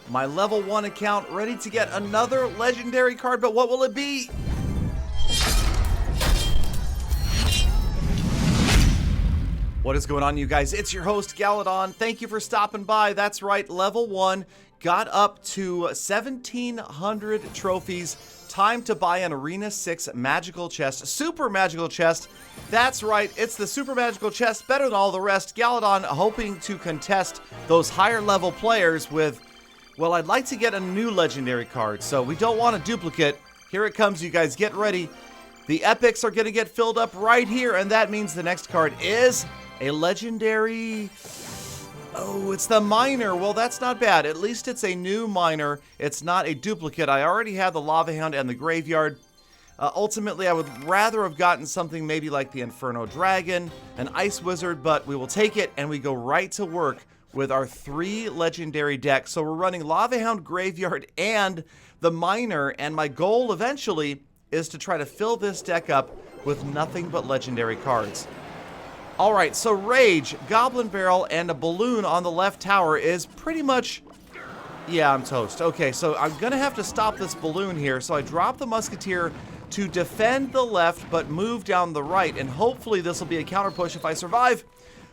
My level 1 account ready to get another legendary card, but what will it be? What is going on, you guys? It's your host, Galadon. Thank you for stopping by. That's right, level 1 got up to 1,700 trophies. Time to buy an Arena 6 magical chest, super magical chest. That's right, it's the super magical chest, better than all the rest. Galadon hoping to contest those higher level players with, well, I'd like to get a new legendary card, so we don't want a duplicate. Here it comes, you guys, get ready. The epics are gonna get filled up right here, and that means the next card is a legendary... Oh, it's the miner. Well, that's not bad. At least it's a new miner. It's not a duplicate. I already had the Lava Hound and the Graveyard. Ultimately, I would rather have gotten something maybe like the Inferno Dragon, an Ice Wizard, but we will take it and we go right to work with our 3 legendary decks. So we're running Lava Hound, Graveyard, and the miner, and my goal eventually is to try to fill this deck up with nothing but legendary cards. Alright, so Rage, Goblin Barrel, and a Balloon on the left tower is pretty much... Yeah, I'm toast. Okay, so I'm gonna have to stop this Balloon here, so I drop the Musketeer to defend the left, but move down the right, and hopefully this will be a counter push if I survive.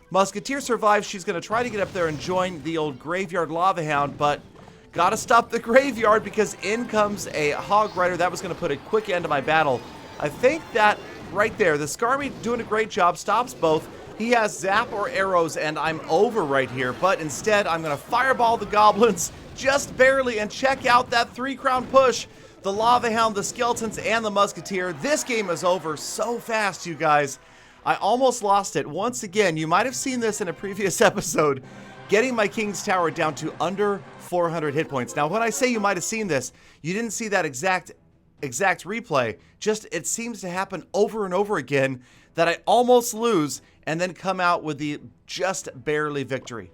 Musketeer survives, she's gonna try to get up there and join the old Graveyard Lava Hound, but gotta stop the Graveyard because in comes a Hog Rider. That was gonna put a quick end to my battle. I think that... right there, the Skarmy doing a great job, stops both. He has zap or arrows, and I'm over right here, but instead I'm going to fireball the goblins just barely and check out that 3-crown push. The Lava Hound, the Skeletons, and the Musketeer. This game is over so fast, you guys. I almost lost it. Once again, you might have seen this in a previous episode, getting my King's Tower down to under 400 hit points. Now, when I say you might have seen this, you didn't see that exact replay. Just it seems to happen over and over again that I almost lose and then come out with the just barely victory.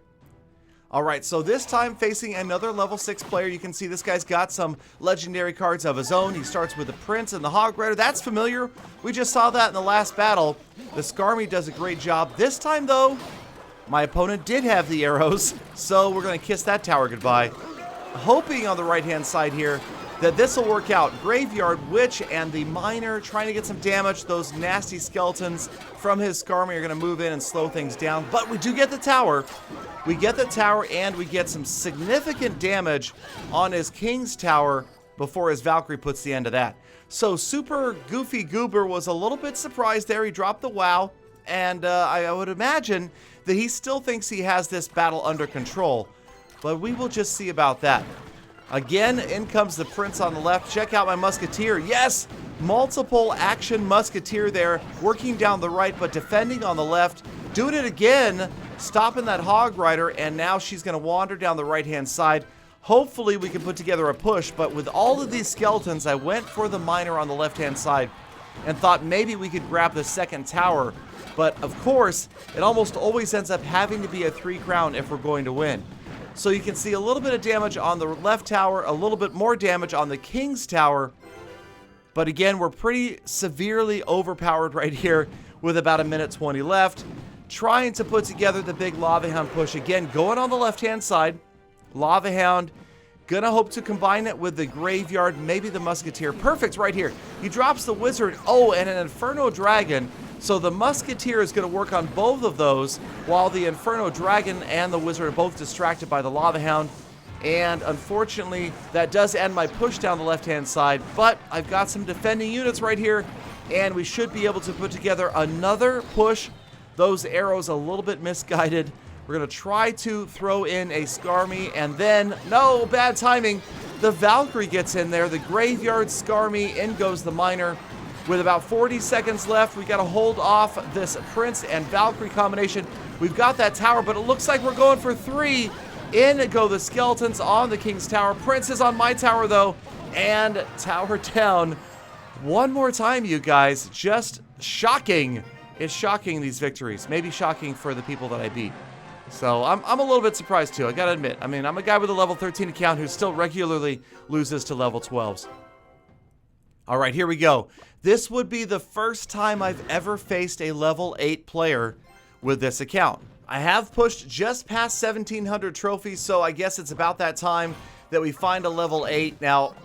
All right, so this time facing another level 6 player. You can see this guy's got some legendary cards of his own. He starts with the Prince and the Hog Rider. That's familiar. We just saw that in the last battle. The Skarmy does a great job. This time, though, my opponent did have the arrows, so we're going to kiss that tower goodbye. Hoping on the right-hand side here that this will work out. Graveyard, Witch, and the Miner trying to get some damage. Those nasty skeletons from his Skarmy are going to move in and slow things down. But we do get the tower. We get the tower, and we get some significant damage on his King's Tower before his Valkyrie puts the end to that. So Super Goofy Goober was a little bit surprised there. He dropped the WoW, and I would imagine that he still thinks he has this battle under control. But we will just see about that. Again, in comes the Prince on the left. Check out my Musketeer. Yes! Multiple action Musketeer there, working down the right, but defending on the left. Doing it again, stopping that Hog Rider, and now she's going to wander down the right-hand side. Hopefully we can put together a push, but with all of these skeletons, I went for the Miner on the left-hand side and thought maybe we could grab the second tower. But, of course, it almost always ends up having to be a 3-crown if we're going to win. So you can see a little bit of damage on the left tower, a little bit more damage on the King's Tower. But again, we're pretty severely overpowered right here with about 1:20 left. Trying to put together the big Lava Hound push. Again, going on the left-hand side. Lava Hound, gonna hope to combine it with the Graveyard, maybe the Musketeer. Perfect right here. He drops the Wizard. Oh, and an Inferno Dragon. So the Musketeer is going to work on both of those, while the Inferno Dragon and the Wizard are both distracted by the Lava Hound. And unfortunately, that does end my push down the left-hand side, but I've got some defending units right here, and we should be able to put together another push. Those arrows a little bit misguided. We're going to try to throw in a Skarmy, and then, no, bad timing. The Valkyrie gets in there, the Graveyard Skarmy, in goes the Miner. With about 40 seconds left, we got to hold off this Prince and Valkyrie combination. We've got that tower, but it looks like we're going for 3. In go the Skeletons on the King's Tower. Prince is on my tower, though, and tower down. One more time, you guys. Just shocking. It's shocking, these victories. Maybe shocking for the people that I beat. So I'm a little bit surprised, too. I got to admit. I mean, I'm a guy with a level 13 account who still regularly loses to level 12s. All right, here we go. This would be the first time I've ever faced a level 8 player with this account. I have pushed just past 1,700 trophies, so I guess it's about that time that we find a level 8. Now,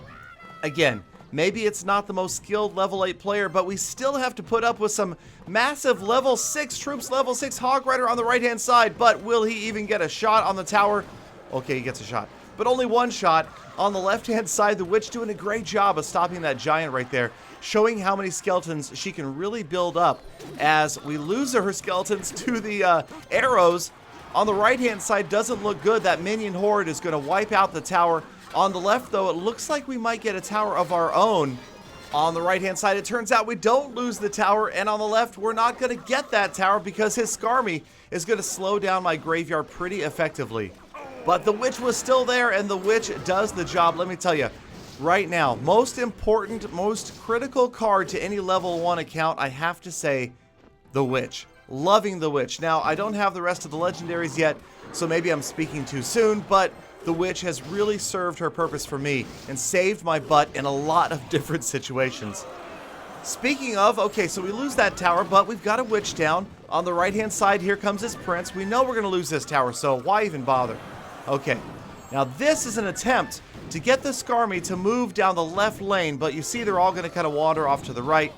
again, maybe it's not the most skilled level 8 player, but we still have to put up with some massive level 6 troops, level 6 Hog Rider on the right-hand side. But will he even get a shot on the tower? Okay, he gets a shot, but only one shot. On the left-hand side, the witch doing a great job of stopping that giant right there, showing how many skeletons she can really build up as we lose her skeletons to the arrows. On the right-hand side, doesn't look good. That minion horde is going to wipe out the tower. On the left, though, it looks like we might get a tower of our own. On the right-hand side, it turns out we don't lose the tower. And on the left, we're not going to get that tower because his Skarmy is going to slow down my graveyard pretty effectively. But the witch was still there, and the witch does the job. Let me tell you, right now, most important, most critical card to any level 1 account, I have to say, the witch. Loving the witch. Now, I don't have the rest of the legendaries yet, so maybe I'm speaking too soon, but the witch has really served her purpose for me and saved my butt in a lot of different situations. Speaking of, okay, so we lose that tower, but we've got a witch down. On the right-hand side, here comes his prince. We know we're going to lose this tower, so why even bother? Okay, now this is an attempt to get the Skarmy to move down the left lane, but you see they're all going to kind of wander off to the right.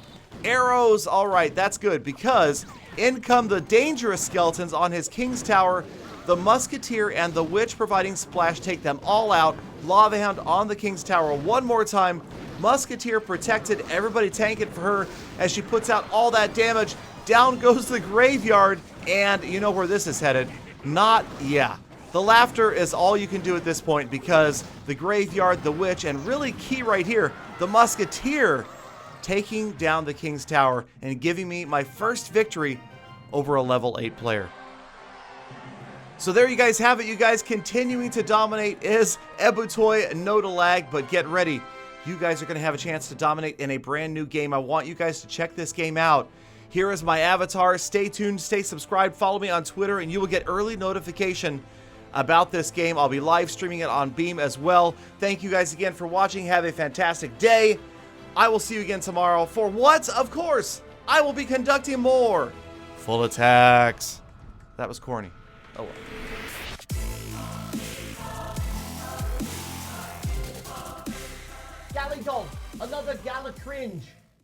Arrows, all right, that's good, because in come the dangerous skeletons on his King's Tower. The Musketeer and the Witch providing splash take them all out. Lava Hound on the King's Tower one more time. Musketeer protected, everybody tanking for her as she puts out all that damage. Down goes the graveyard, and you know where this is headed. Yeah. The laughter is all you can do at this point because the graveyard, the witch, and really key right here, the Musketeer taking down the King's Tower and giving me my first victory over a level 8 player. So there you guys have it. You guys continuing to dominate is Ebutoy, no to lag, but get ready. You guys are going to have a chance to dominate in a brand new game. I want you guys to check this game out. Here is my avatar. Stay tuned, stay subscribed, follow me on Twitter, and you will get early notification about this game. I'll be live streaming it on Beam as well. Thank you guys again for watching. Have a fantastic day. I will see you again tomorrow for what? Of course, I will be conducting more full attacks. That was corny. Oh well. Galley Gold, another Gala cringe.